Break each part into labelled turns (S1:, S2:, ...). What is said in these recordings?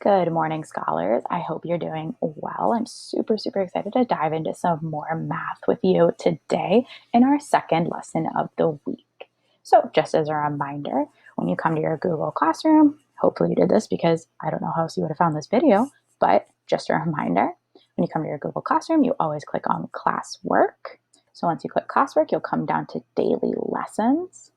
S1: Good morning, scholars. I hope you're doing well. I'm super excited to dive into some more math with you today in our second lesson of the week. So, just as a reminder, when you come to your Google Classroom, hopefully you did this because I don't know how else you would have found this video, but just a reminder, when you come to your Google Classroom, you always click on classwork. So once you click classwork, you'll come down to daily lessons.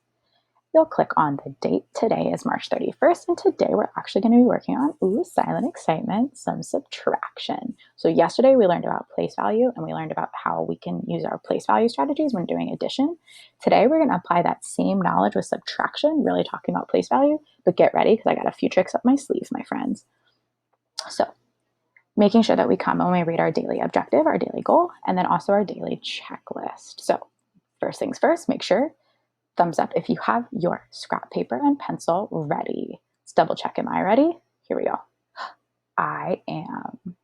S1: You'll click on the date. Today is March 31st, and today we're actually going to be working on, silent excitement, some subtraction. So yesterday we learned about place value, and we learned about how we can use our place value strategies when doing addition. Today we're going to apply that same knowledge with subtraction, really talking about place value, but get ready because I got a few tricks up my sleeves, my friends. So making sure that we come when we read our daily objective, our daily goal, and then also our daily checklist. So first things first, make sure thumbs up if you have your scrap paper and pencil ready. Let's double check. Am I ready? Here we go. I am.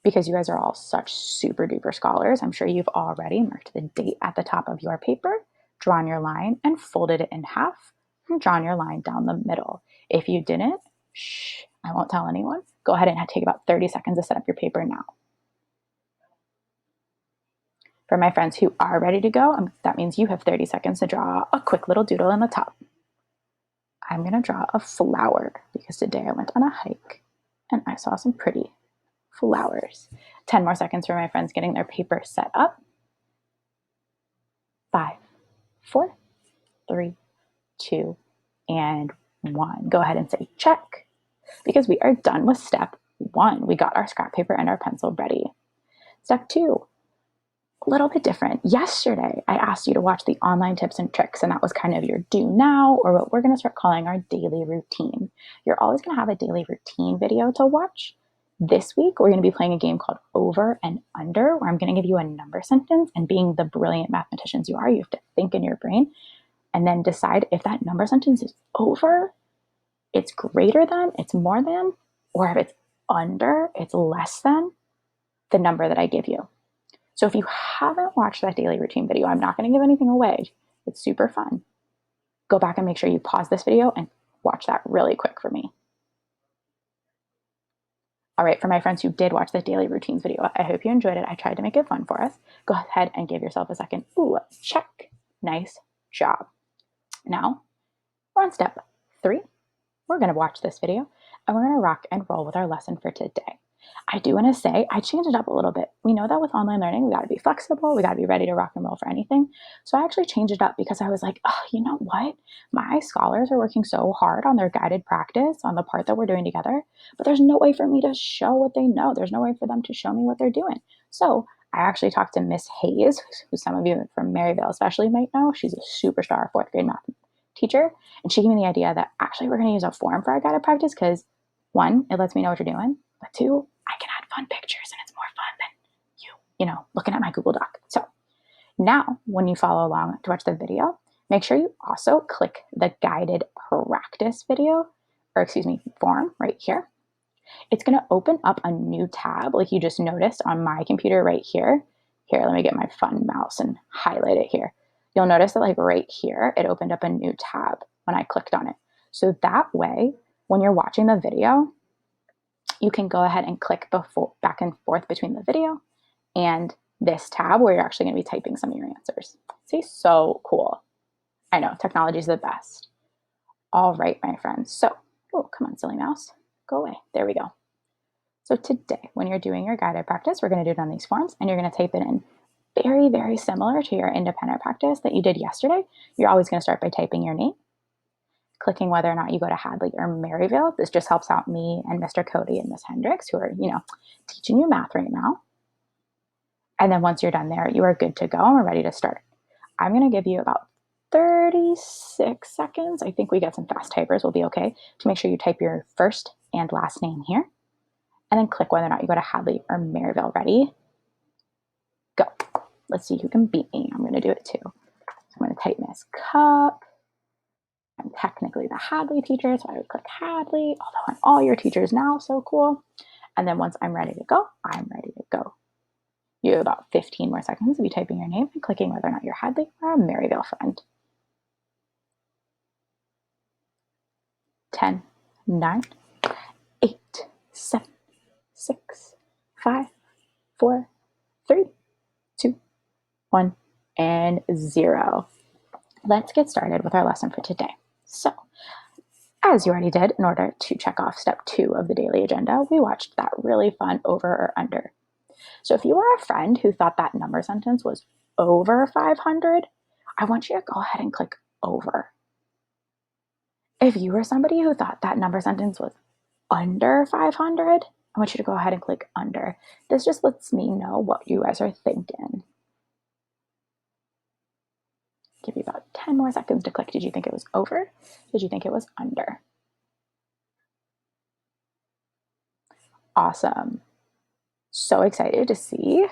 S1: Because you guys are all such super duper scholars, I'm sure you've already marked the date at the top of your paper, drawn your line and folded it in half, and drawn your line down the middle. If you didn't, I won't tell anyone. Go ahead and take about 30 seconds to set up your paper now. For my friends who are ready to go, that means you have 30 seconds to draw a quick little doodle in the top. I'm going to draw a flower because today I went on a hike and I saw some pretty flowers. 10 more seconds for my friends getting their paper set up. 5, 4, 3, 2, and 1. Go ahead and say check because we are done with step 1. We got our scrap paper and our pencil ready. Step 2. A little bit different. Yesterday, I asked you to watch the online tips and tricks, and that was kind of your do now, or what we're going to start calling our daily routine. You're always going to have a daily routine video to watch. This week, we're going to be playing a game called Over and Under, where I'm going to give you a number sentence, and being the brilliant mathematicians you are, you have to think in your brain and then decide if that number sentence is over, it's greater than, it's more than, or if it's under, it's less than the number that I give you. So if you haven't watched that daily routine video, I'm not going to give anything away. It's super fun. Go back and make sure you pause this video and watch that really quick for me. All right, for my friends who did watch the daily routines video, I hope you enjoyed it. I tried to make it fun for us. Go ahead and give yourself a second. Ooh, check. Nice job. Now, we're on step 3. We're going to watch this video, and we're going to rock and roll with our lesson for today. I do want to say I changed it up a little bit. We know that with online learning, we got to be flexible. We got to be ready to rock and roll for anything. So I actually changed it up because I was like, oh, you know what? My scholars are working so hard on their guided practice on the part that we're doing together, but there's no way for me to show what they know. There's no way for them to show me what they're doing. So I actually talked to Miss Hayes, who some of you from Maryville especially might know. She's a superstar 4th grade math teacher. And she gave me the idea that actually we're going to use a form for our guided practice because 1, it lets me know what you're doing, but 2, I can add fun pictures and it's more fun than looking at my Google Doc. So now when you follow along to watch the video, make sure you also click the guided practice form right here. It's going to open up a new tab like you just noticed on my computer right here. Here, let me get my fun mouse and highlight it here. You'll notice that right here, it opened up a new tab when I clicked on it. So that way, when you're watching the video, you can go ahead and click back and forth between the video and this tab where you're actually going to be typing some of your answers. See, so cool. I know, technology is the best. All right, my friends. So, come on, silly mouse. Go away. There we go. So today, when you're doing your guided practice, we're going to do it on these forms, and you're going to type it in very similar to your independent practice that you did yesterday. You're always going to start by typing your name, clicking whether or not you go to Hadley or Maryville. This just helps out me and Mr. Cody and Miss Hendricks, who are, teaching you math right now. And then once you're done there, you are good to go and we're ready to start. I'm going to give you about 36 seconds. I think we got some fast typers. We'll be okay to make sure you type your first and last name here. And then click whether or not you go to Hadley or Maryville. Ready? Go. Let's see who can beat me. I'm going to do it too. So I'm going to type Miss Cupp. I'm technically the Hadley teacher, so I would click Hadley, although I'm all your teachers now, so cool. And then once I'm ready to go, I'm ready to go. You have about 15 more seconds to be typing your name and clicking whether or not you're Hadley or a Maryville friend. 10, 9, 8, 1, and 0. Let's get started with our lesson for today. So, as you already did, in order to check off step 2 of the daily agenda, we watched that really fun over or under. So if you were a friend who thought that number sentence was over 500, I want you to go ahead and click over. If you were somebody who thought that number sentence was under 500, I want you to go ahead and click under. This just lets me know what you guys are thinking. Give you about 10 more seconds to click. Did you think it was over? Did you think it was under? Awesome. So excited to see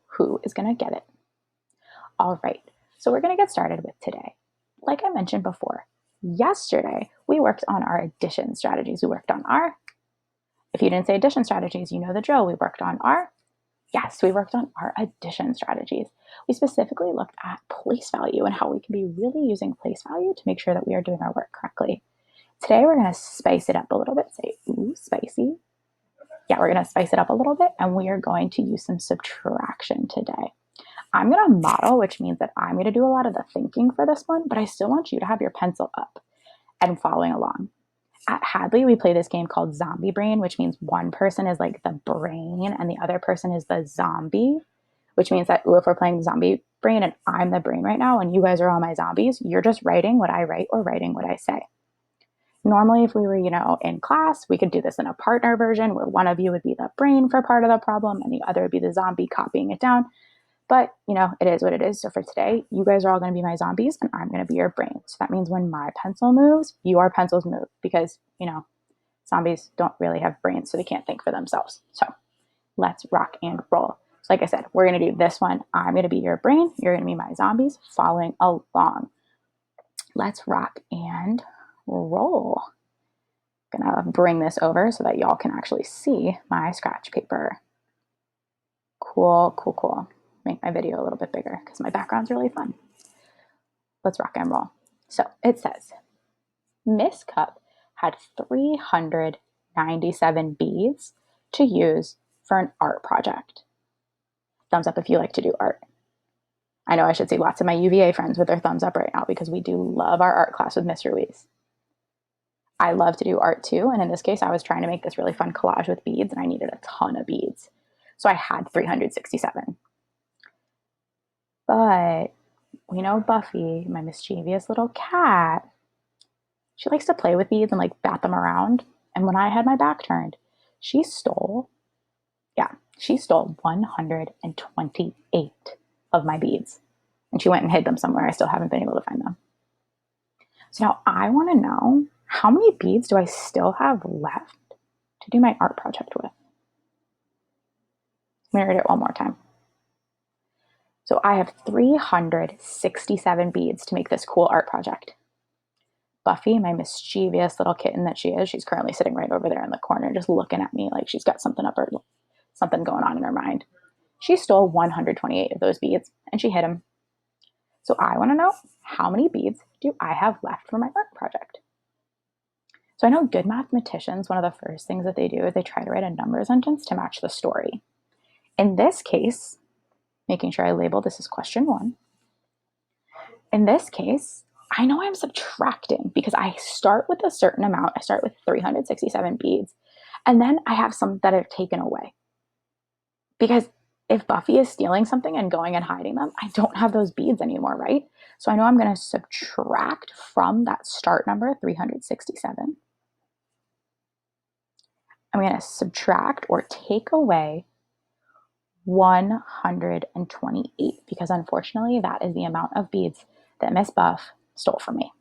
S1: who is going to get it. All right, so we're going to get started with today. Like I mentioned before, yesterday we worked on our addition strategies. We worked on our, if you didn't say addition strategies, you know the drill. We worked on our, yes, we worked on our addition strategies. We specifically looked at place value and how we can be really using place value to make sure that we are doing our work correctly. Today we're going to spice it up a little bit. Say, ooh, spicy. Yeah, we're going to spice it up a little bit, and we are going to use some subtraction today. I'm going to model, which means that I'm going to do a lot of the thinking for this one, but I still want you to have your pencil up and following along. At Hadley, we play this game called Zombie Brain, which means one person is like the brain and the other person is the zombie, which means that if we're playing Zombie Brain and I'm the brain right now and you guys are all my zombies, you're just writing what I write or writing what I say. Normally, if we were, in class, we could do this in a partner version where one of you would be the brain for part of the problem and the other would be the zombie copying it down. But, it is what it is. So for today, you guys are all going to be my zombies and I'm going to be your brain. So that means when my pencil moves, your pencils move because, zombies don't really have brains, so they can't think for themselves. So let's rock and roll. So like I said, we're going to do this one. I'm going to be your brain. You're going to be my zombies following along. Let's rock and roll. I'm going to bring this over so that y'all can actually see my scratch paper. Cool, cool, cool. Make my video a little bit bigger because my background's really fun. Let's rock and roll. So it says, Miss Cupp had 397 beads to use for an art project. Thumbs up if you like to do art. I know I should see lots of my UVA friends with their thumbs up right now because we do love our art class with Miss Ruiz. I love to do art too, and in this case, I was trying to make this really fun collage with beads, and I needed a ton of beads. So I had 367. But we know Buffy, my mischievous little cat, she likes to play with beads and bat them around. And when I had my back turned, she stole 128 of my beads. And she went and hid them somewhere. I still haven't been able to find them. So now I want to know, how many beads do I still have left to do my art project with? I'm going to read it one more time. So I have 367 beads to make this cool art project. Buffy, my mischievous little kitten that she is, she's currently sitting right over there in the corner just looking at me like she's got something going on in her mind. She stole 128 of those beads and she hid them. So I want to know, how many beads do I have left for my art project? So I know good mathematicians, one of the first things that they do is they try to write a number sentence to match the story. In this case, making sure I label this as question 1. In this case, I know I'm subtracting because I start with a certain amount. I start with 367 beads, and then I have some that I've taken away. Because if Buffy is stealing something and going and hiding them, I don't have those beads anymore, right? So I know I'm going to subtract from that start number, 367. I'm going to subtract or take away 128 because unfortunately that is the amount of beads that Miss Buff stole from me.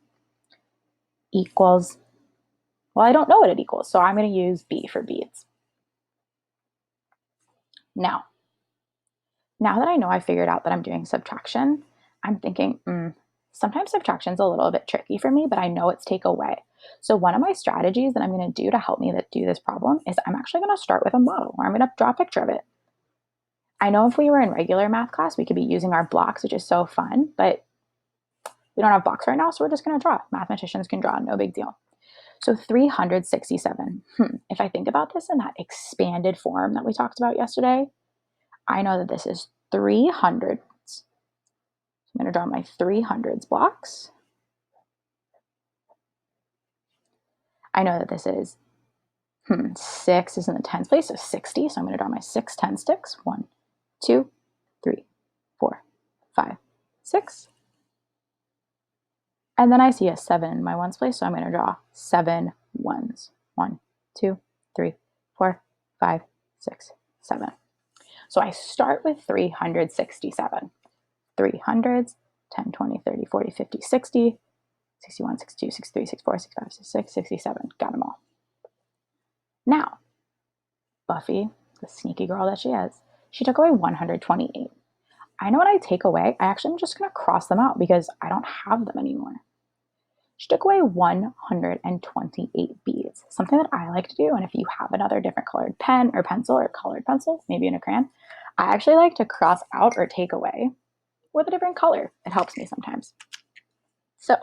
S1: Equals, well, I don't know what it equals, so I'm going to use B for beads. Now that I know I figured out that I'm doing subtraction, I'm thinking, sometimes subtraction is a little bit tricky for me, but I know it's take away. So one of my strategies that I'm going to do to help me do this problem is I'm actually going to start with a model, or I'm going to draw a picture of it. I know if we were in regular math class, we could be using our blocks, which is so fun, but we don't have blocks right now, so we're just going to draw. Mathematicians can draw, no big deal. So 367. If I think about this in that expanded form that we talked about yesterday, I know that this is 3 hundredths I'm going to draw my 300s blocks. I know that this is 6 is in the tens place, so 60. So I'm going to draw my 6 10 sticks. 1, 2, 3, 4, 5, 6. And then I see a 7 in my ones place, so I'm going to draw 7 ones. 1, 2, 3, 4, 5, 6, 7. So I start with 367. 300s, 10, 20, 30, 40, 50, 60, 61, 62, 63, 64, 65, 66, 67. Got them all. Now, Buffy, the sneaky girl that she is, she took away 128. I know what I take away. I actually am just going to cross them out because I don't have them anymore. She took away 128 beads, something that I like to do. And if you have another different colored pen or pencil or colored pencil, maybe in a crayon, I actually like to cross out or take away with a different color. It helps me sometimes. So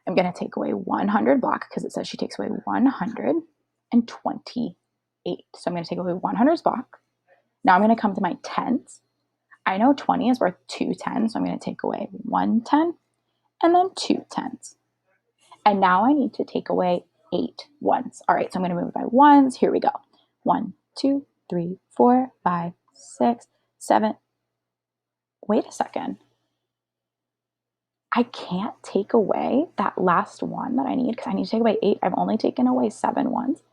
S1: I'm going to take away 100 block because it says she takes away 128. So I'm going to take away 100's block. Now I'm going to come to my tens. I know 20 is worth 2 10s, so I'm going to take away 1 10 and then 2 10s. And now I need to take away 8 ones. All right, so I'm going to move my ones. Here we go. 1, 2, 3, 4, 5, 6, 7. Wait a second. I can't take away that last one that I need because I need to take away 8. I've only taken away 7 ones.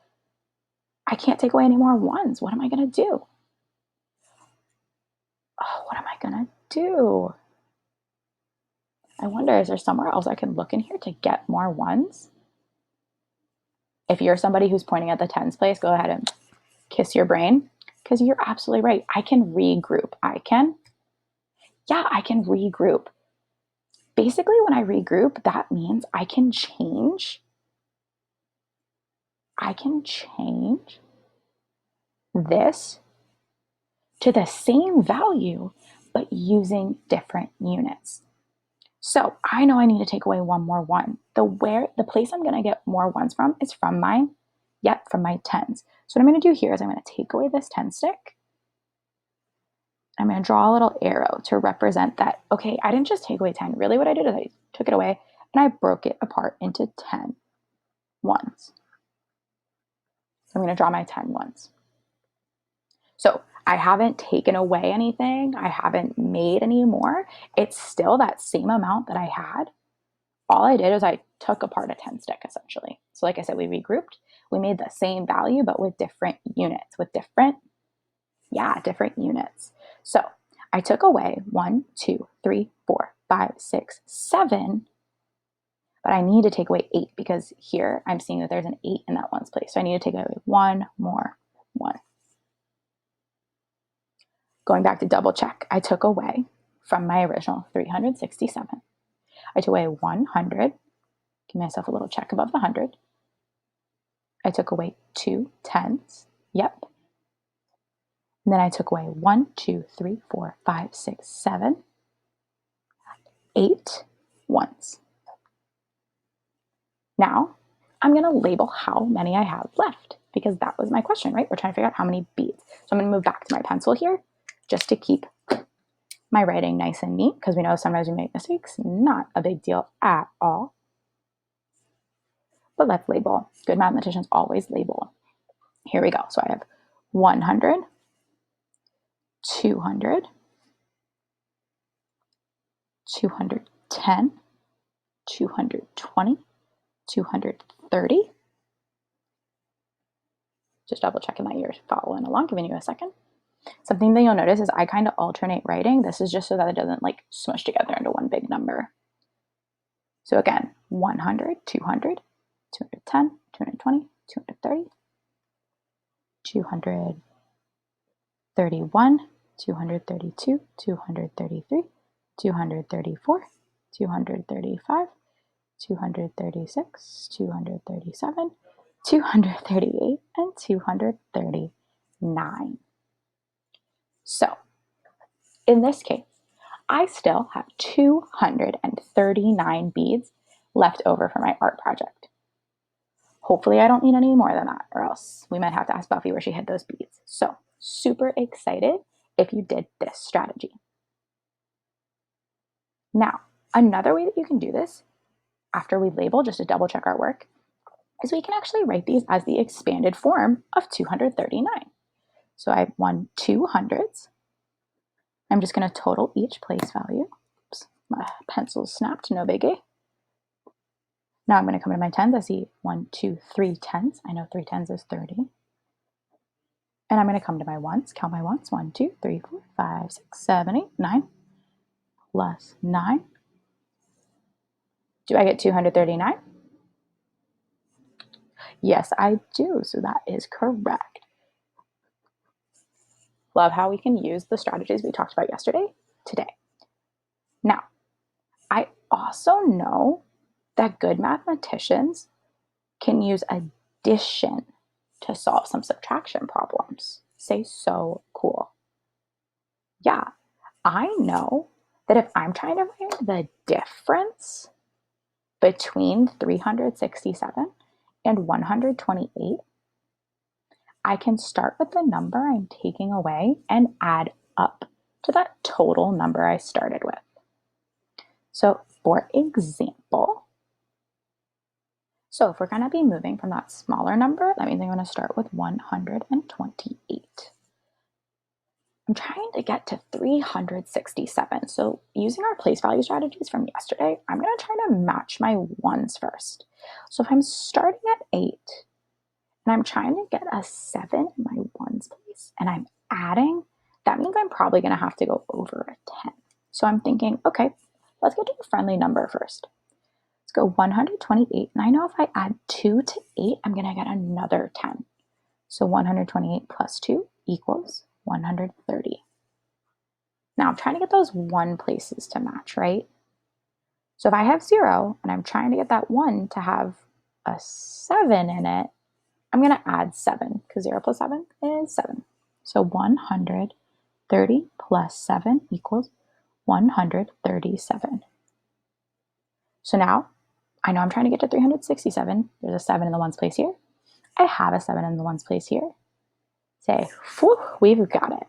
S1: I can't take away any more ones. What am I going to do? Oh, what am I going to do? I wonder, is there somewhere else I can look in here to get more ones? If you're somebody who's pointing at the tens place, go ahead and kiss your brain because you're absolutely right. I can regroup. I can regroup. Basically, when I regroup, that means I can change this to the same value, but using different units. So I know I need to take away one more one. The place I'm going to get more ones from is from my tens. So what I'm going to do here is I'm going to take away this 10 stick. I'm going to draw a little arrow to represent that, okay, I didn't just take away 10. Really what I did is I took it away and I broke it apart into 10 ones. So I'm going to draw my 10 ones. So I haven't taken away anything. I haven't made any more. It's still that same amount that I had. All I did is I took apart a 10 stick essentially. So like I said, we regrouped. We made the same value, but with different units, with different units. So I took away 1, 2, 3, 4, 5, 6, 7, but I need to take away 8 because here I'm seeing that there's an 8 in that ones place. So I need to take away one more one. Going back to double check, I took away from my original 367. I took away 100. Give myself a little check above the 100. I took away 2 10s. Yep. And then I took away 1, 2, 3, 4, 5, 6, 7, 8 ones. Now, I'm going to label how many I have left because that was my question, right? We're trying to figure out how many beads. So I'm going to move back to my pencil here just to keep my writing nice and neat because we know sometimes we make mistakes. Not a big deal at all. But let's label. Good mathematicians always label. Here we go. So I have 100, 200, 210, 220, 230. Just double checking that you're following along, giving you a second. Something that you'll notice is I kind of alternate writing. This is just so that it doesn't like smush together into one big number. So again, 100, 200, 210, 220, 230, 231, 232, 233, 234, 235, 236, 237, 238, and 239. So, in this case, I still have 239 beads left over for my art project. Hopefully I don't need any more than that, or else we might have to ask Buffy where she hid those beads. So, super excited if you did this strategy. Now, another way that you can do this, after we label, just to double check our work, is we can actually write these as the expanded form of 239. So I have 200s. I'm just going to total each place value. Oops, my pencil snapped, no biggie. Now I'm going to come to my tens. I see 1, 2, 3 tens. I know 3 tens is 30. And I'm going to come to my ones, count my ones. 1, 2, 3, 4, 5, 6, 7, 8, 9, plus 9. Do I get 239? Yes, I do. So that is correct. Love how we can use the strategies we talked about yesterday today. Now, I also know that good mathematicians can use addition to solve some subtraction problems. Say, so cool. Yeah, I know that if I'm trying to find the difference between 367 and 128, I can start with the number I'm taking away and add up to that total number I started with. So for example, if we're going to be moving from that smaller number, that means I'm going to start with 128. I'm trying to get to 367. So using our place value strategies from yesterday, I'm going to try to match my ones first. So if I'm starting at 8 and I'm trying to get a 7 in my ones place and I'm adding, that means I'm probably going to have to go over a 10. So I'm thinking, okay, let's get to a friendly number first. Let's go 128. And I know if I add 2 to 8, I'm going to get another 10. So 128 plus 2 equals 130. Now I'm trying to get those 1 places to match, right? So if I have 0 and I'm trying to get that 1 to have a 7 in it, I'm going to add 7 because 0 plus 7 is 7. So 130 plus 7 equals 137. So now I know I'm trying to get to 367. There's a 7 in the ones place here. I have a 7 in the ones place here. Say, whew, we've got it.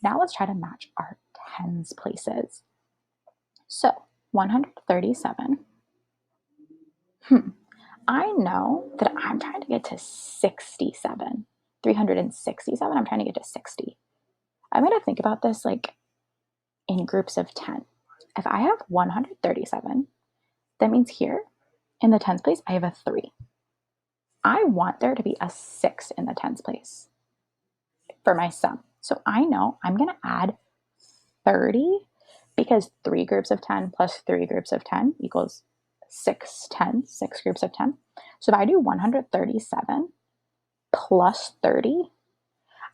S1: Now let's try to match our tens places. So 137. I know that I'm trying to get to 67. 367, I'm trying to get to 60. I'm going to think about this like in groups of 10. If I have 137, that means here in the tens place, I have a 3. I want there to be a 6 in the tens place for my sum. So I know I'm going to add 30 because 3 groups of 10 plus 3 groups of 10 equals 6 tens, 6 groups of 10. So if I do 137 plus 30,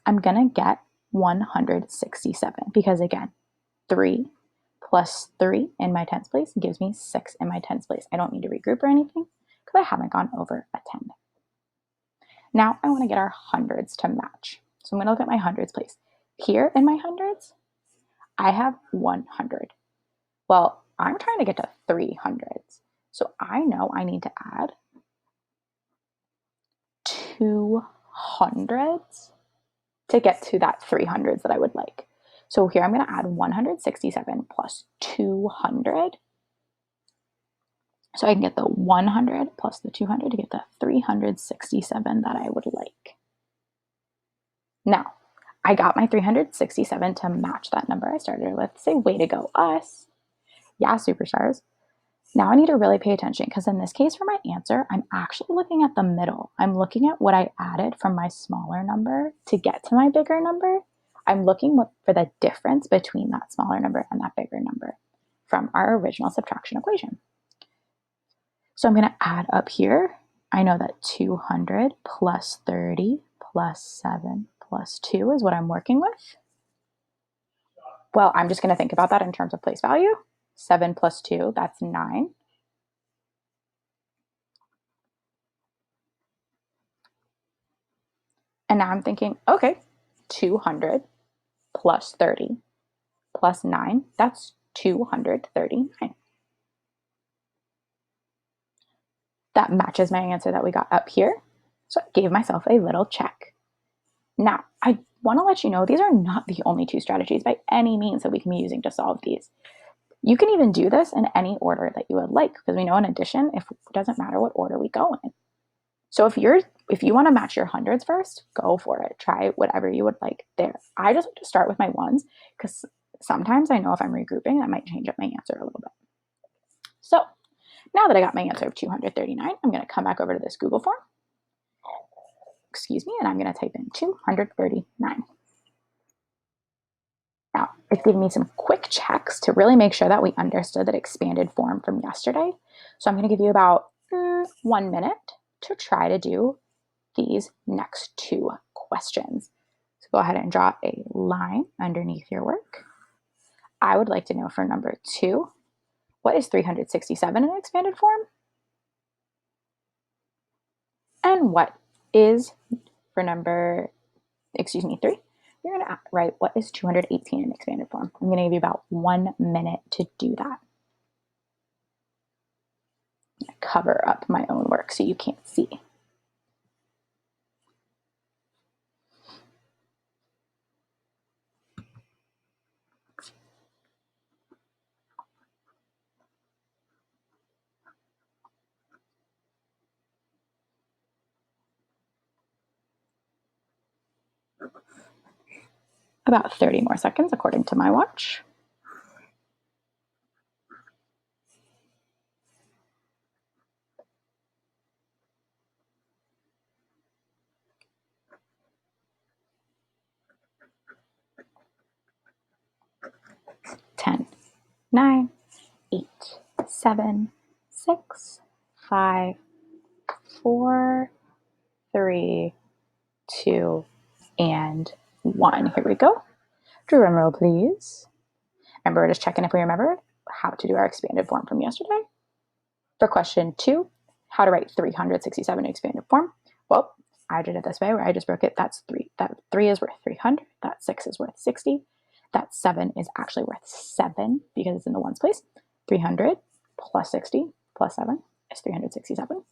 S1: I'm going to get 167 because again, 3 plus 3 in my tens place gives me 6 in my tens place. I don't need to regroup or anything because I haven't gone over a 10. Now I want to get our hundreds to match. So I'm going to look at my hundreds place. Here in my hundreds, I have 100. Well, I'm trying to get to 300s. So I know I need to add 200s to get to that 300s that I would like. So here I'm going to add 167 plus 200. So I can get the 100 plus the 200 to get the 367 that I would like. Now, I got my 367 to match that number I started with. Say, way to go, us. Yeah, superstars. Now I need to really pay attention because in this case for my answer, I'm actually looking at the middle. I'm looking at what I added from my smaller number to get to my bigger number. I'm looking for the difference between that smaller number and that bigger number from our original subtraction equation. So I'm going to add up here. I know that 200 plus 30 plus 7 plus 2 is what I'm working with. Well, I'm just going to think about that in terms of place value. 7 plus 2, that's 9. And now I'm thinking, okay, 200 plus 30 plus 9, that's 239. That matches my answer that we got up here. So I gave myself a little check. Now, I want to let you know these are not the only 2 strategies by any means that we can be using to solve these. You can even do this in any order that you would like, because we know in addition, it doesn't matter what order we go in. So if you want to match your hundreds first, go for it. Try whatever you would like there. I just like to start with my ones because sometimes I know if I'm regrouping, that might change up my answer a little bit. So now that I got my answer of 239, I'm going to come back over to this Google form. Excuse me, and I'm going to type in 239. Now, it's giving me some quick checks to really make sure that we understood that expanded form from yesterday. So I'm going to give you about 1 minute to try to do these next two questions. So go ahead and draw a line underneath your work. I would like to know for number 2, what is 367 in expanded form? And what is, for number, 3, you're going to write what is 218 in expanded form. I'm going to give you about 1 minute to do that. I'm going to cover up my own work so you can't see. About 30 more seconds according to my watch. Ten, 9, 8, 7, 6, 5, 4, 3, 2, and 1. Here we go. Drum roll, please. Remember, we're just checking if we remember how to do our expanded form from yesterday. For question 2, how to write 367 in expanded form. Well, I did it this way where I just broke it. That's 3. That 3 is worth 300. That 6 is worth 60. That 7 is actually worth 7 because it's in the ones place. 300 plus 60 plus 7 is 367.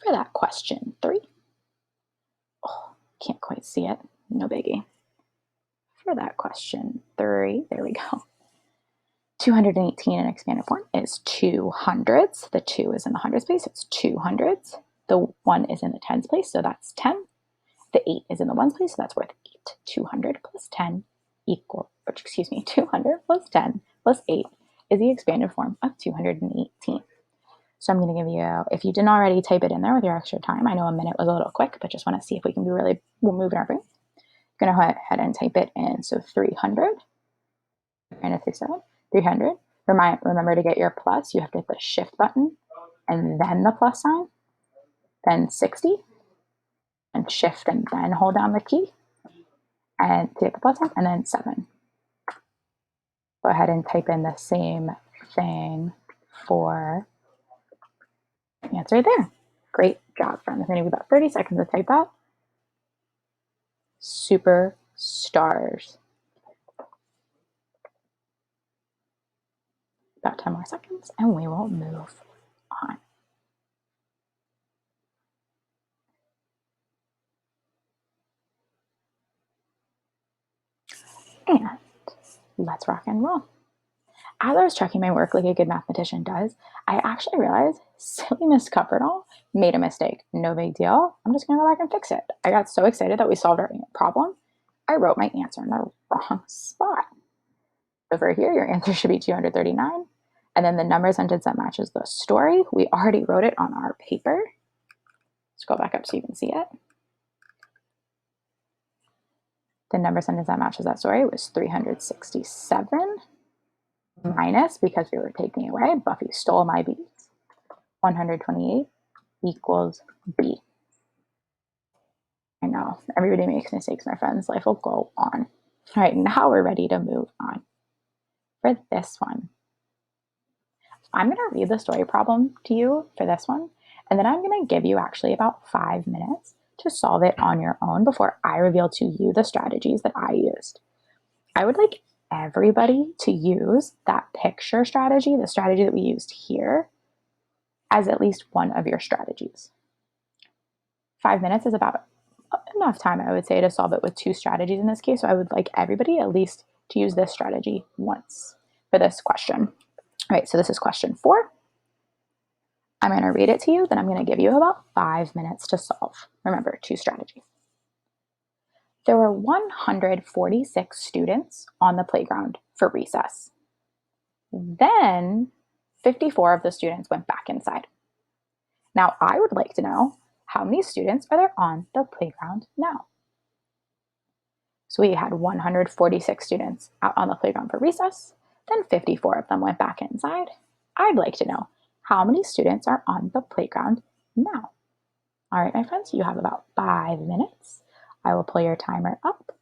S1: For that question 3, oh, can't quite see it. No biggie. For that question 3, there we go. 218 in expanded form is 2 hundredths. The 2 is in the hundreds place, it's 2 hundredths. The 1 is in the tens place, so that's 10. The 8 is in the ones place, so that's worth 8. 200 plus 10 200 plus 10 plus 8 is the expanded form of 218. So I'm going to give you, if you didn't already type it in there with your extra time, I know a minute was a little quick, but just want to see if we can be we're moving our brain. I'm going to go ahead and type it in. So 300 and a 300. Remember to get your plus, you have to hit the shift button and then the plus sign, then 60, and shift and then hold down the key and hit the plus sign, and then 7. Go ahead and type in the same thing for the answer there. Great job, friends. I'm going to give you about 30 seconds to type that. Super stars. About 10 more seconds and we will move on. And let's rock and roll. As I was checking my work like a good mathematician does, I actually realized silly Miss Cupperdall made a mistake. No big deal. I'm just going to go back and fix it. I got so excited that we solved our problem, I wrote my answer in the wrong spot. Over here, your answer should be 239. And then the number sentence that matches the story, we already wrote it on our paper. Let's go back up so you can see it. The number sentence that matches that story was 367 minus, because we were taking away, Buffy stole my bees, 128 equals B. I know, everybody makes mistakes, my friends. Life will go on. All right, now we're ready to move on. For this one, I'm going to read the story problem to you for this one, and then I'm going to give you actually about 5 minutes to solve it on your own before I reveal to you the strategies that I used. I would like everybody to use that picture strategy, the strategy that we used here, as at least one of your strategies. 5 minutes is about enough time, I would say, to solve it with 2 strategies in this case. So I would like everybody at least to use this strategy once. for this question. All right, so this is question 4. I'm going to read it to you, then I'm going to give you about 5 minutes to solve. Remember, 2 strategies. There were 146 students on the playground for recess. Then 54 of the students went back inside. Now, I would like to know, how many students are there on the playground now? So we had 146 students out on the playground for recess, then 54 of them went back inside. I'd like to know, how many students are on the playground now? All right, my friends, you have about 5 minutes. I will pull your timer up.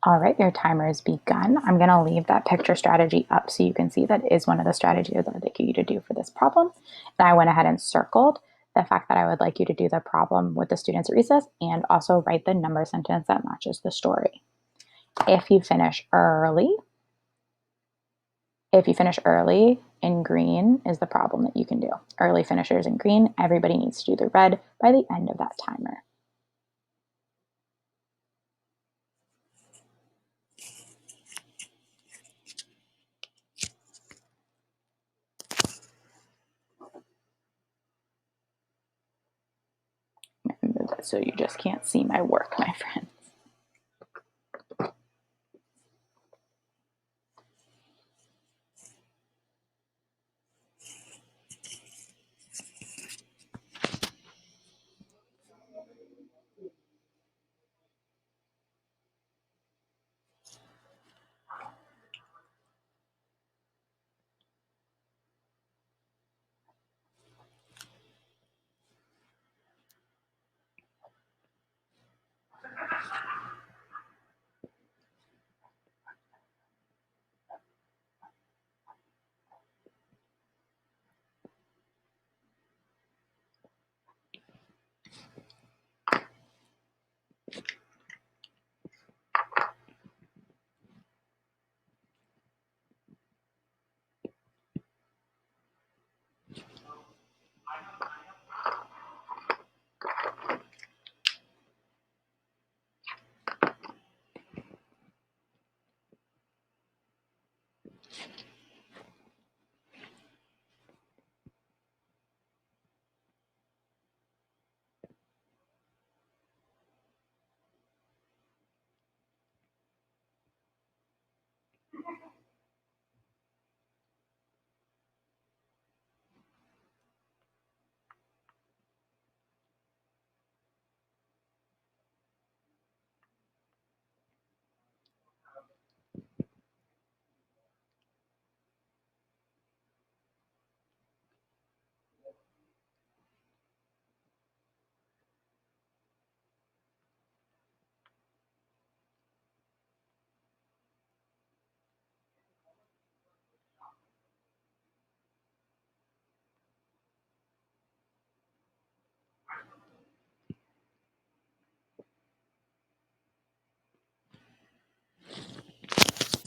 S1: All right, your timer has begun. I'm going to leave that picture strategy up so you can see that is one of the strategies that I'd like you to do for this problem. And I went ahead and circled the fact that I would like you to do the problem with the students at recess and also write the number sentence that matches the story. If you finish early in green is the problem that you can do. Early finishers in green, everybody needs to do the red by the end of that timer. Move that so you just can't see my work, my friends.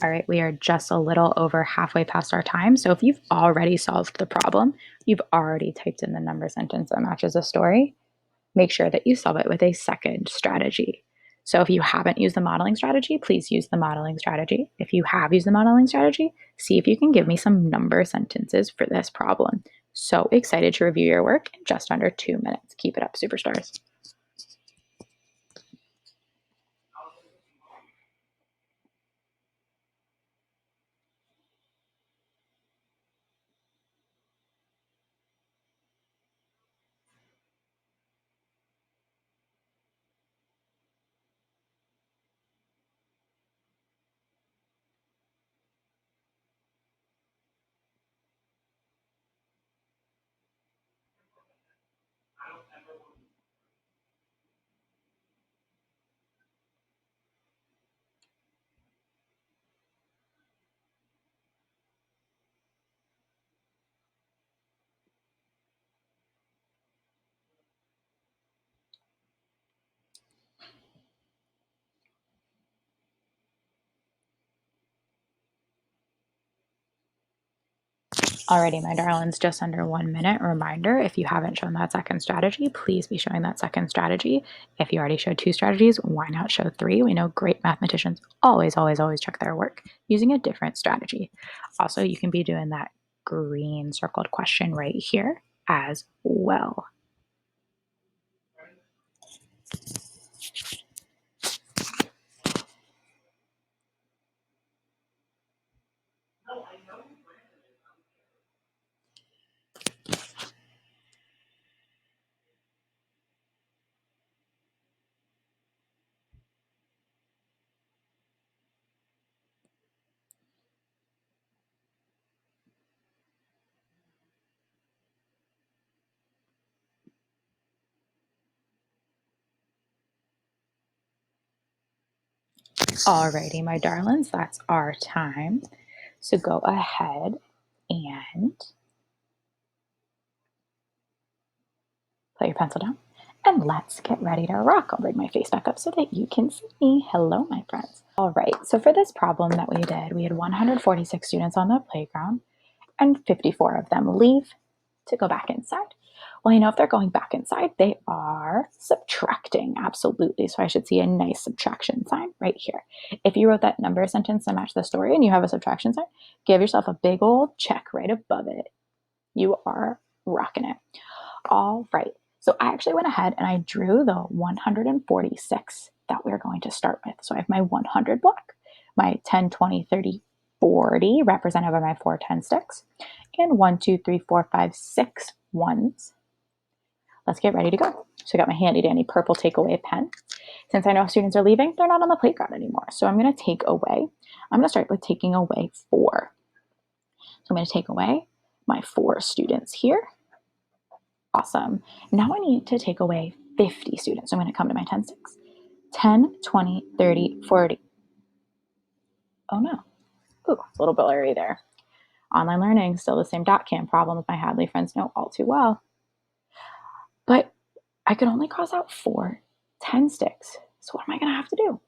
S1: All right, we are just a little over halfway past our time. So if you've already solved the problem, you've already typed in the number sentence that matches a story, make sure that you solve it with a second strategy. So if you haven't used the modeling strategy, please use the modeling strategy. If you have used the modeling strategy, see if you can give me some number sentences for this problem. So excited to review your work in just under 2 minutes. Keep it up, superstars. Alrighty, my darlings, just under 1 minute. Reminder, if you haven't shown that second strategy, please be showing that second strategy. If you already showed 2 strategies, why not show 3? We know great mathematicians always check their work using a different strategy. Also, you can be doing that green circled question right here as well. Alrighty, my darlings, that's our time. So go ahead and put your pencil down and let's get ready to rock. I'll bring my face back up so that you can see me. Hello, my friends. All right, so for this problem that we did, we had 146 students on the playground and 54 of them leave to go back inside. Well, you know, if they're going back inside, they are subtracting, absolutely. So I should see a nice subtraction sign right here. If you wrote that number sentence to match the story and you have a subtraction sign, give yourself a big old check right above it. You are rocking it. All right. So I actually went ahead and I drew the 146 that we're going to start with. So I have my 100 block, my 10, 20, 30, 40 represented by my 4 10 sticks, and 1, 2, 3, 4, 5, 6 ones. Let's get ready to go. So I got my handy dandy purple takeaway pen. Since I know students are leaving, they're not on the playground anymore. So I'm going to take away, I'm going to start with taking away 4. So I'm going to take away my 4 students here. Awesome. Now I need to take away 50 students. So I'm going to come to my 10 sticks. 10, 20, 30, 40. Oh no. Ooh, it's a little blurry there. Online learning, still the same dot cam problem my Hadley friends know all too well. But I could only cross out 4 10 sticks. So what am I going to have to do?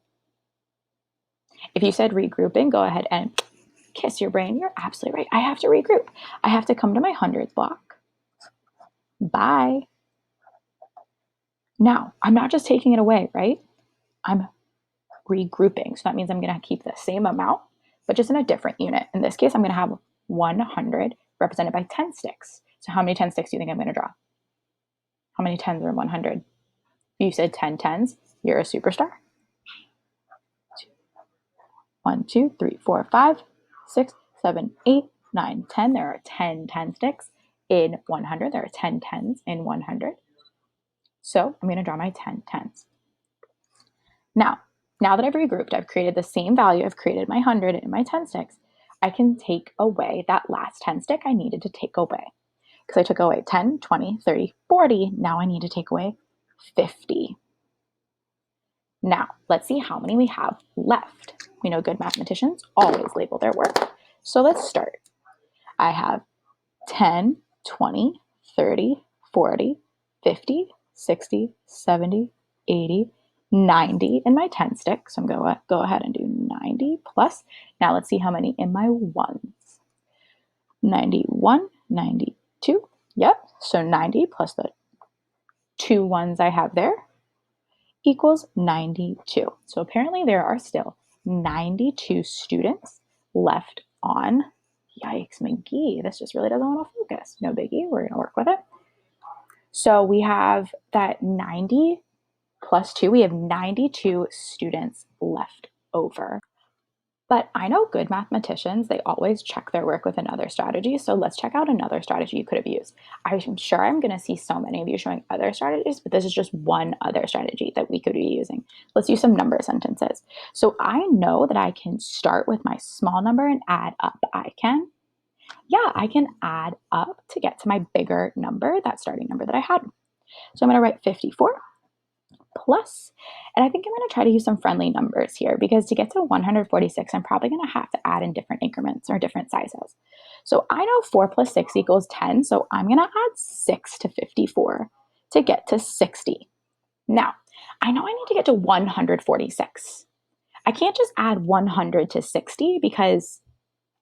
S1: If you said regrouping, go ahead and kiss your brain. You're absolutely right. I have to regroup. I have to come to my hundreds block. Bye. Now, I'm not just taking it away, right? I'm regrouping. So that means I'm going to keep the same amount, but just in a different unit. In this case, I'm going to have 100 represented by 10 sticks. So how many 10 sticks do you think I'm going to draw? How many 10s are in 100? You said 10 10s. You're a superstar. 1, 2, 3, 4, 5, 6, 7, 8, 9, 10. There are 10 10 sticks in 100. There are 10 10s in 100. So I'm going to draw my 10 10s. Now that I've regrouped, I've created the same value. I've created my 100 and my 10 sticks. I can take away that last 10 stick I needed to take away. Because I took away 10, 20, 30, 40. Now I need to take away 50. Now, let's see how many we have left. We know good mathematicians always label their work. So let's start. I have 10, 20, 30, 40, 50, 60, 70, 80, 90 in my 10 sticks. So I'm going to go ahead and do 90 plus. Now let's see how many in my ones. 91, 92. Yep. So 90 plus the 2 ones I have there equals 92. So apparently there are still 92 students left on. Yikes, McGee. This just really doesn't want to focus. No biggie. We're going to work with it. So we have that 90 plus 2. We have 92 students left over. But I know good mathematicians, they always check their work with another strategy. So let's check out another strategy you could have used. I'm sure I'm going to see so many of you showing other strategies, but this is just one other strategy that we could be using. Let's use some number sentences. So I know that I can start with my small number and add up. I can add up to get to my bigger number, that starting number that I had. So I'm going to write 54 plus, and I think I'm going to try to use some friendly numbers here because to get to 146, I'm probably going to have to add in different increments or different sizes. So I know 4 plus 6 equals 10, so I'm going to add 6 to 54 to get to 60. Now, I know I need to get to 146. I can't just add 100 to 60 because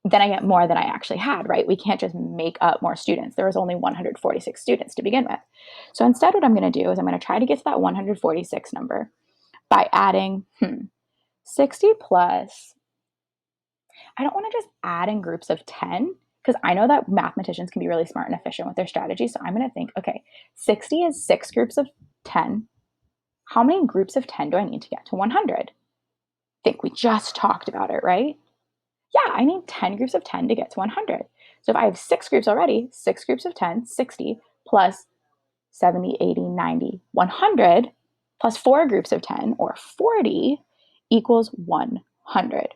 S1: then I get more than I actually had, right? We can't just make up more students. There was only 146 students to begin with. So instead, what I'm going to do is I'm going to try to get to that 146 number by adding 60 plus. I don't want to just add in groups of 10 because I know that mathematicians can be really smart and efficient with their strategy. So I'm going to think, okay, 60 is 6 groups of 10. How many groups of 10 do I need to get to 100? Think we just talked about it, right? Yeah, I need 10 groups of 10 to get to 100. So if I have 6 groups already, 6 groups of 10, 60 plus 70, 80, 90, 100 plus 4 groups of 10 or 40 equals 100.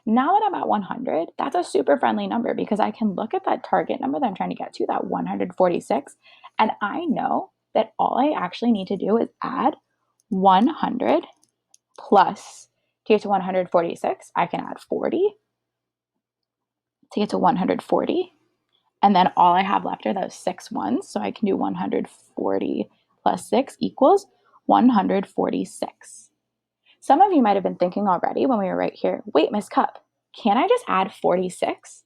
S1: Now that I'm at 100, that's a super friendly number because I can look at that target number that I'm trying to get to, that 146, and I know that all I actually need to do is add 100 plus, to get to 146, I can add 40 to get to 140. And then all I have left are those 6 ones. So I can do 140 plus 6 equals 146. Some of you might have been thinking already when we were right here, wait, Miss Cupp, can I just add 46?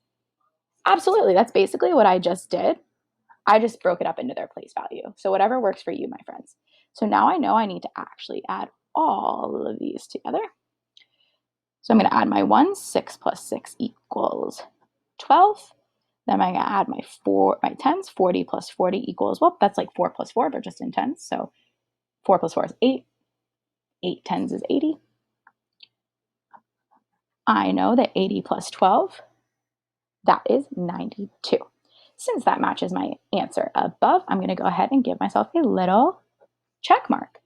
S1: Absolutely. That's basically what I just did. I just broke it up into their place value. So whatever works for you, my friends. So now I know I need to actually add all of these together. So I'm going to add my 1, 6 plus 6 equals 12. Then I'm going to add my tens, 40 plus 40 equals, well, that's like 4 plus 4, but just in tens. So 4 plus 4 is 8. 8 tens is 80. I know that 80 plus 12, that is 92. Since that matches my answer above, I'm going to go ahead and give myself a little check mark.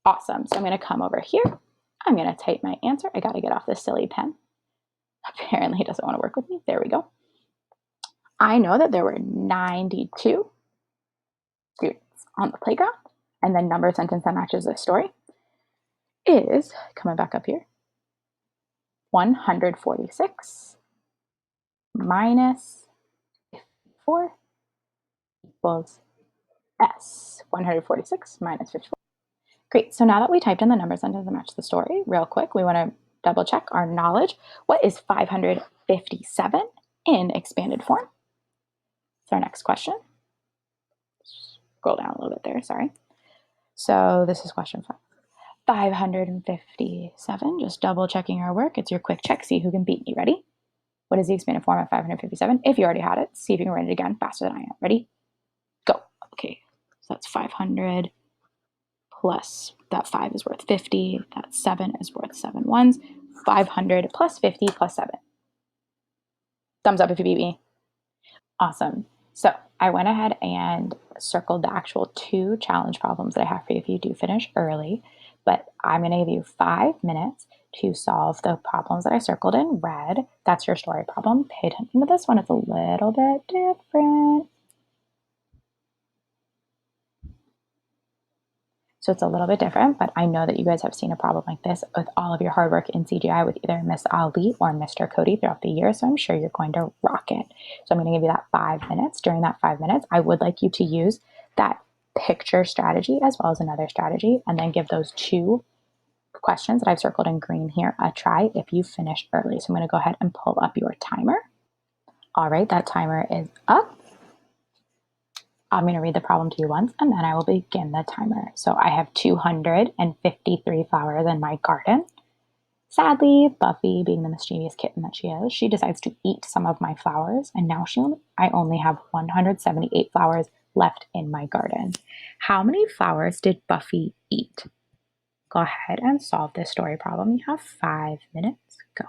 S1: Awesome. So I'm going to come over here. I'm going to type my answer. I got to get off this silly pen. Apparently it doesn't want to work with me. There we go. I know that there were 92 students on the playground, and the number sentence that matches this story is, coming back up here, 146 minus 54 equals S. 146 minus 54. Great, so now that we typed in the number sentence that match the story, real quick, we want to double check our knowledge. What is 557 in expanded form? It's our next question. Scroll down a little bit there, sorry. So this is question 5. 557, just double checking our work. It's your quick check, see who can beat me. Ready? What is the expanded form of 557? If you already had it, see if you can write it again faster than I am. Ready? Go. Okay, so that's 500 plus, that 5 is worth 50, that 7 is worth 7 ones. 500 plus 50 plus 7. Thumbs up if you beat me. Awesome. So I went ahead and circled the actual 2 challenge problems that I have for you if you do finish early, but I'm going to give you 5 minutes to solve the problems that I circled in red. That's your story problem. Pay attention to this one. It's a little bit different. So it's a little bit different, but I know that you guys have seen a problem like this with all of your hard work in CGI with either Miss Ali or Mr. Cody throughout the year, so I'm sure you're going to rock it. So I'm going to give you that 5 minutes. During that 5 minutes, I would like you to use that picture strategy as well as another strategy, and then give those 2 questions that I've circled in green here a try if you finished early. So I'm going to go ahead and pull up your timer. All right, that timer is up. I'm going to read the problem to you once, and then I will begin the timer. So I have 253 flowers in my garden. Sadly, Buffy, being the mischievous kitten that she is, she decides to eat some of my flowers, and now I only have 178 flowers left in my garden. How many flowers did Buffy eat? Go ahead and solve this story problem. You have 5 minutes. Go.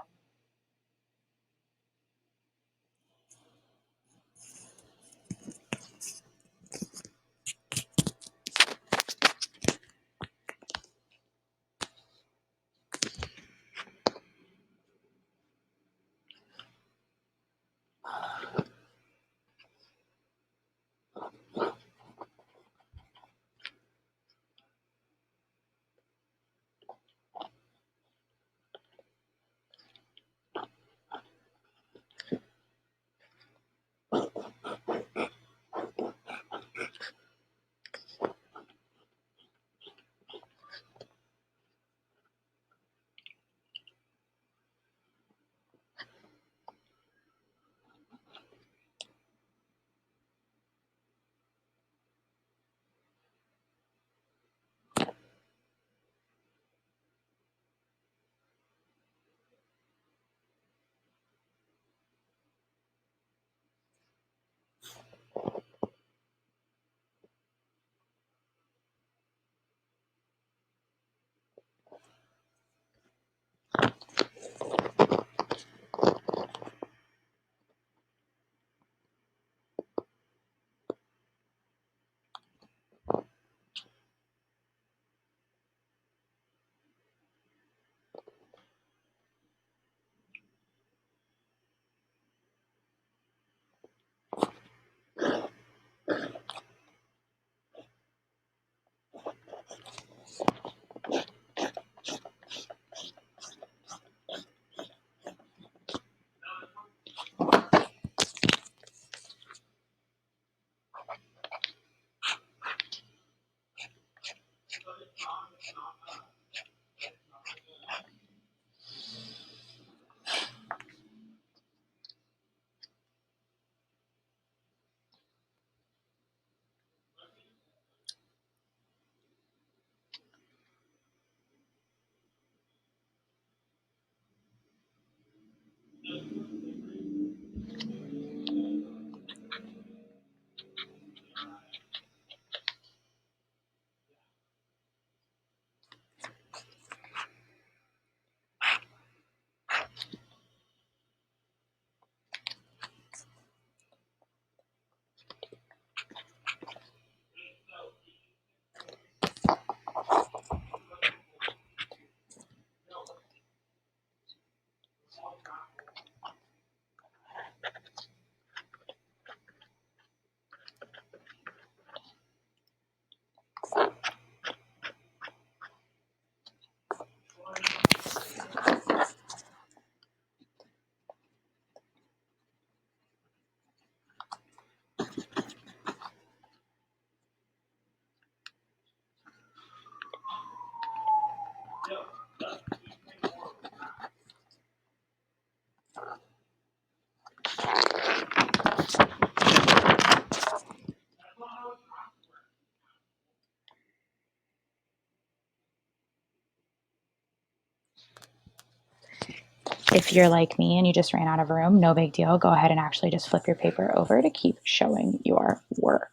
S1: If you're like me and you just ran out of room, no big deal. Go ahead and actually just flip your paper over to keep showing your work.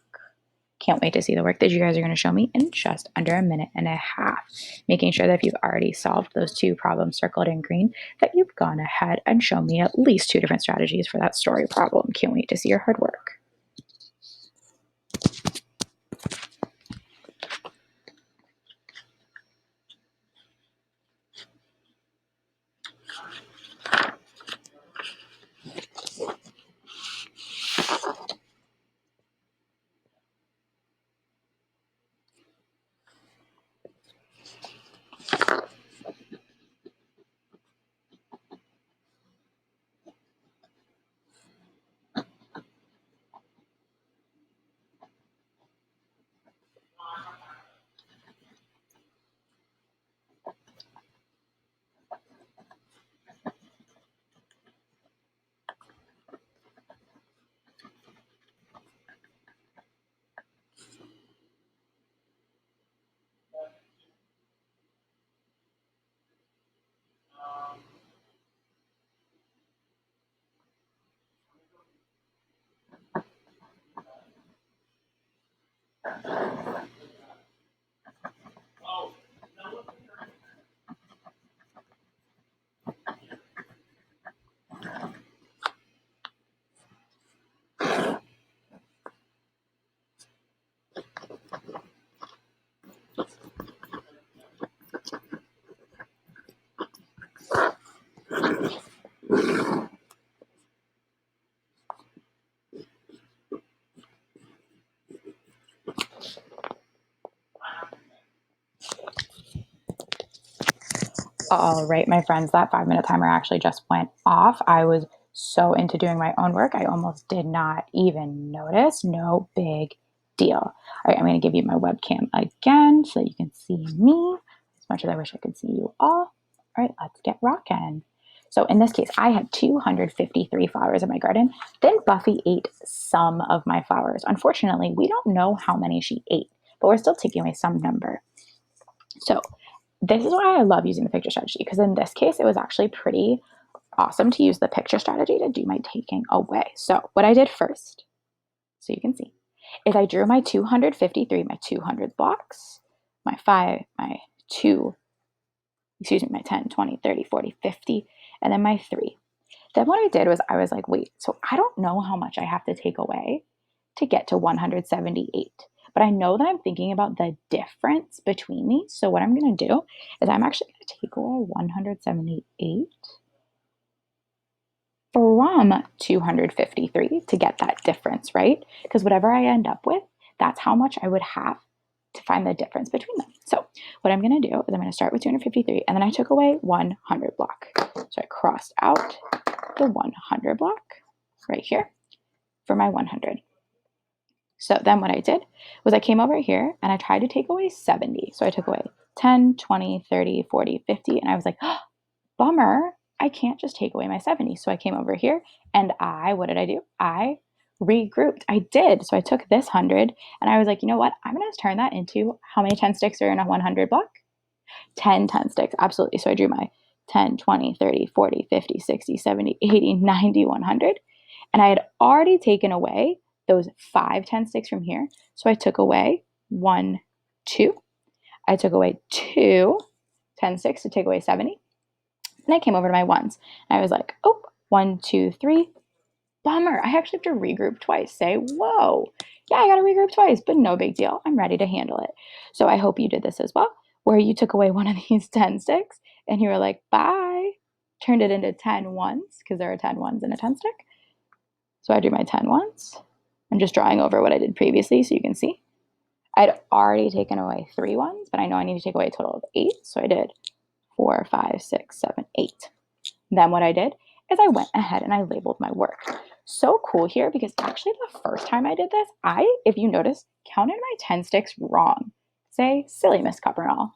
S1: Can't wait to see the work that you guys are going to show me in just under a minute and a half. Making sure that if you've already solved those 2 problems circled in green, that you've gone ahead and shown me at least 2 different strategies for that story problem. Can't wait to see your hard work. All right, my friends, that 5-minute timer actually just went off. I was so into doing my own work, I almost did not even notice. No big deal. All right, I'm going to give you my webcam again so that you can see me as much as I wish I could see you all. All right, let's get rocking. So in this case, I had 253 flowers in my garden. Then Buffy ate some of my flowers. Unfortunately, we don't know how many she ate, but we're still taking away some number. So this is why I love using the picture strategy, because in this case, it was actually pretty awesome to use the picture strategy to do my taking away. So what I did first, so you can see, is I drew my 253, my 200 blocks, my 5, my 2, my 10, 20, 30, 40, 50, and then my 3. Then what I did was I was like, wait, so I don't know how much I have to take away to get to 178. But I know that I'm thinking about the difference between these. So what I'm going to do is I'm actually going to take away 178 from 253 to get that difference, right? Because whatever I end up with, that's how much I would have to find the difference between them. So what I'm going to do is I'm going to start with 253, and then I took away 100 block. So I crossed out the 100 block right here for my 100. So then what I did was I came over here and I tried to take away 70. So I took away 10, 20, 30, 40, 50, and I was like, oh, bummer, I can't just take away my 70. So I came over here and what did I do? I regrouped. I did. So I took this 100 and I was like, you know what? I'm going to turn that into how many 10 sticks are in a 100 block? 10 sticks. Absolutely. So I drew my 10, 20, 30, 40, 50, 60, 70, 80, 90, 100. And I had already taken away those 5 10 sticks from here. So I took away 1, 2. I took away 2 10 sticks to take away 70. And I came over to my ones. And I was like, oh, 1, 2, 3. Bummer. I actually have to regroup twice. Say, whoa. Yeah, I got to regroup twice, but no big deal. I'm ready to handle it. So I hope you did this as well, where you took away one of these 10 sticks and you were like, bye. Turned it into 10 ones because there are 10 ones in a 10 stick. So I drew my 10 ones. I'm just drawing over what I did previously so you can see. I'd already taken away 3 ones, but I know I need to take away a total of 8. So I did 4, 5, 6, 7, 8. Then what I did is I went ahead and I labeled my work. So cool here because actually the first time I did this, if you notice, counted my 10 sticks wrong. Say, silly Miss Cuppernall.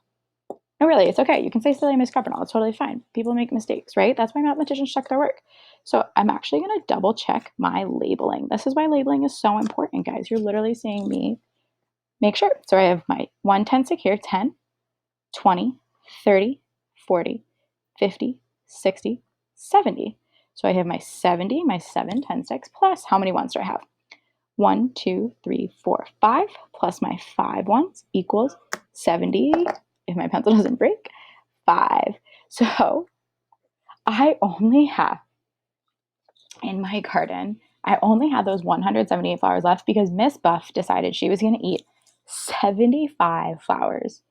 S1: No, really, it's okay. You can say silly Miss Cuppernall. It's totally fine. People make mistakes, right? That's why mathematicians check their work. So I'm actually going to double check my labeling. This is why labeling is so important, guys. You're literally seeing me make sure. So I have my 1 10 stick here, 10, 20, 30, 40, 50, 60, 70. So I have my 70, my 7 10 sticks, plus how many ones do I have? 1, 2, 3, 4, 5, plus my 5 ones equals 70. If my pencil doesn't break, 5. So I only have in my garden, I only had those 178 flowers left because Miss Buff decided she was going to eat 75 flowers.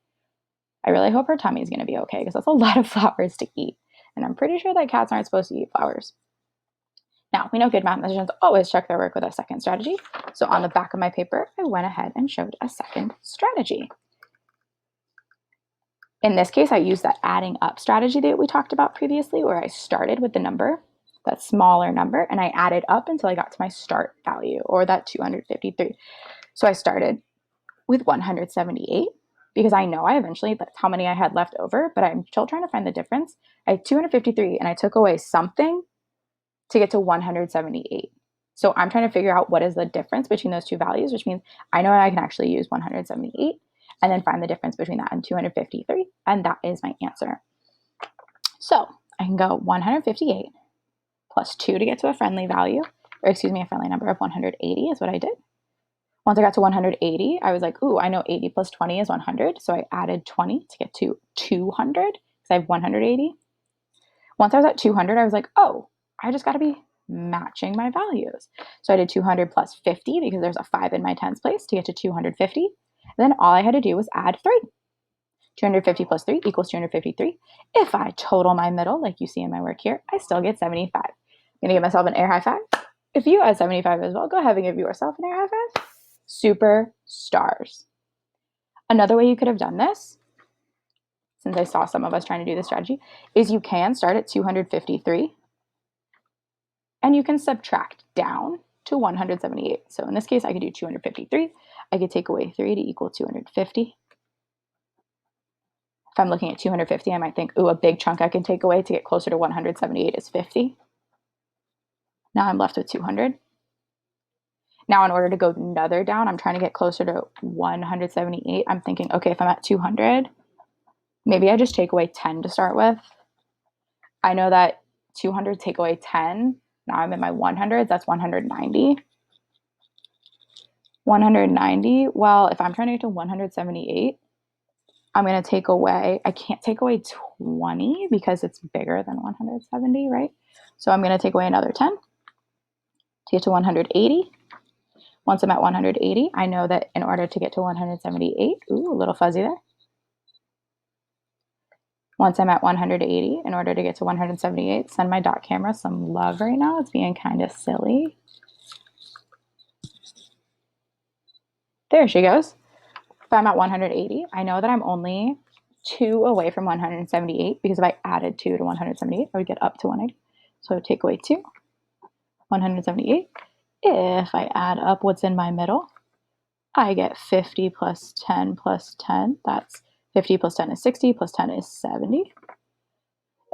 S1: I really hope her tummy is going to be okay because that's a lot of flowers to eat. And I'm pretty sure that cats aren't supposed to eat flowers. Now, we know good mathematicians always check their work with a second strategy. So on the back of my paper, I went ahead and showed a second strategy. In this case, I used that adding up strategy that we talked about previously, where I started with the number, that smaller number, and I added up until I got to my start value, or that 253. So I started with 178 because I know that's how many I had left over, but I'm still trying to find the difference. I had 253 and I took away something to get to 178. So I'm trying to figure out what is the difference between those two values, which means I know I can actually use 178 and then find the difference between that and 253, and that is my answer. So I can go 158 plus 2 to get to a friendly value, or excuse me, a friendly number of 180 is what I did. Once I got to 180, I was like, ooh, I know 80 plus 20 is 100. So I added 20 to get to 200 because I have 180. Once I was at 200, I was like, oh, I just got to be matching my values. So I did 200 plus 50 because there's a 5 in my tens place to get to 250. And then all I had to do was add 3. 250 plus 3 equals 253. If I total my middle, like you see in my work here, I still get 75. I'm going to give myself an air high five. If you had 75 as well, go ahead and give yourself an air high five. Super stars. Another way you could have done this, since I saw some of us trying to do this strategy, is you can start at 253 and you can subtract down to 178. So in this case, I could do 253. I could take away 3 to equal 250. If I'm looking at 250, I might think, ooh, a big chunk I can take away to get closer to 178 is 50. Now I'm left with 200. Now, in order to go another down, I'm trying to get closer to 178. I'm thinking, okay, if I'm at 200, maybe I just take away 10 to start with. I know that 200 take away 10. Now I'm in my 100s. That's 190. 190. Well, if I'm trying to get to 178, I'm going to take away, I can't take away 20 because it's bigger than 170, right? So I'm going to take away another 10 to get to 180. Once I'm at 180, I know that in order to get to 178, ooh, a little fuzzy there. Once I'm at 180, in order to get to 178, send my dot camera some love right now. It's being kind of silly. There she goes. If I'm at 180, I know that I'm only 2 away from 178 because if I added 2 to 178, I would get up to 180. So I would take away 2, 178. If I add up what's in my middle, I get 50 plus 10 plus 10. That's 50 plus 10 is 60, plus 10 is 70.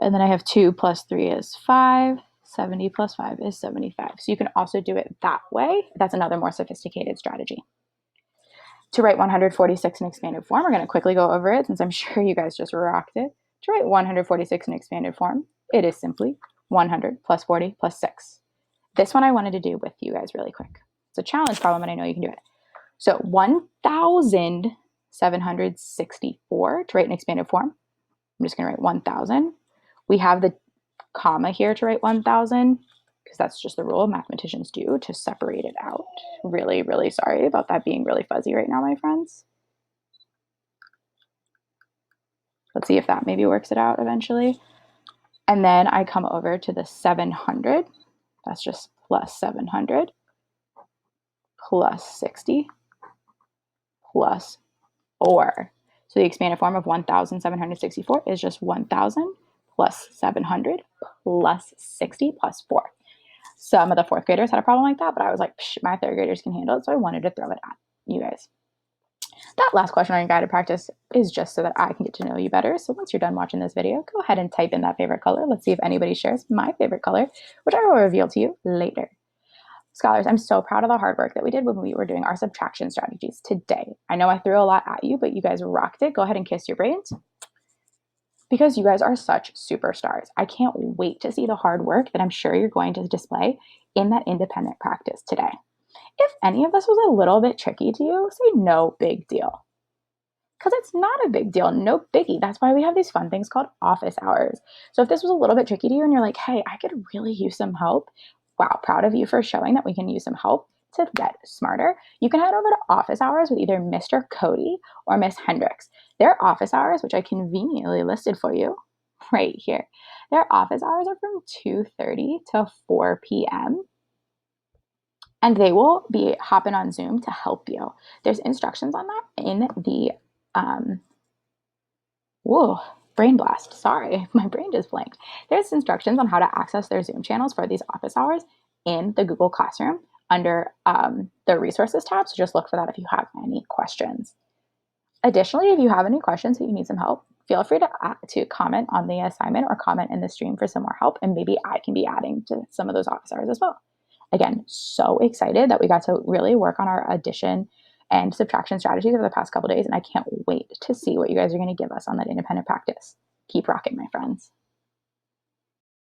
S1: And then I have 2 plus 3 is 5. 70 plus 5 is 75. So you can also do it that way. That's another more sophisticated strategy. To write 146 in expanded form, we're going to quickly go over it since I'm sure you guys just rocked it. To write 146 in expanded form, it is simply 100 plus 40 plus 6. This one I wanted to do with you guys really quick. It's a challenge problem, and I know you can do it. So 1,764 to write in expanded form. I'm just going to write 1,000. We have the comma here to write 1,000 because that's just the rule mathematicians do to separate it out. Really, really sorry about that being really fuzzy right now, my friends. Let's see if that maybe works it out eventually. And then I come over to the 700. That's just plus 700 plus 60 plus 4. So the expanded form of 1,764 is just 1,000 plus 700 plus 60 plus 4. Some of the fourth graders had a problem like that, but I was like, my third graders can handle it, so I wanted to throw it at you guys. That last question on your guided practice is just so that I can get to know you better. So once you're done watching this video, go ahead and type in that favorite color. Let's see if anybody shares my favorite color, which I will reveal to you later. Scholars, I'm so proud of the hard work that we did when we were doing our subtraction strategies today. I know I threw a lot at you, but you guys rocked it. Go ahead and kiss your brains. because you guys are such superstars. I can't wait to see the hard work that I'm sure you're going to display in that independent practice today. If any of this was a little bit tricky to you, say no big deal. Because it's not a big deal, no biggie. That's why we have these fun things called office hours. So if this was a little bit tricky to you and you're like, hey, I could really use some help, wow, proud of you for showing that we can use some help to get smarter. You can head over to office hours with either Mr. Cody or Miss Hendricks. Their office hours, which I conveniently listed for you right here, their office hours are from 2:30 to 4 p.m. and they will be hopping on Zoom to help you. There's instructions on that in the whoa, brain blast. Sorry, my brain just blanked. There's instructions on how to access their Zoom channels for these office hours in the Google Classroom under the resources tab. So just look for that if you have any questions. Additionally, if you have any questions that you need some help, feel free to comment on the assignment or comment in the stream for some more help, and maybe I can be adding to some of those office hours as well. Again, so excited that we got to really work on our addition and subtraction strategies over the past couple days, and I can't wait to see what you guys are going to give us on that independent practice. Keep rocking, my friends.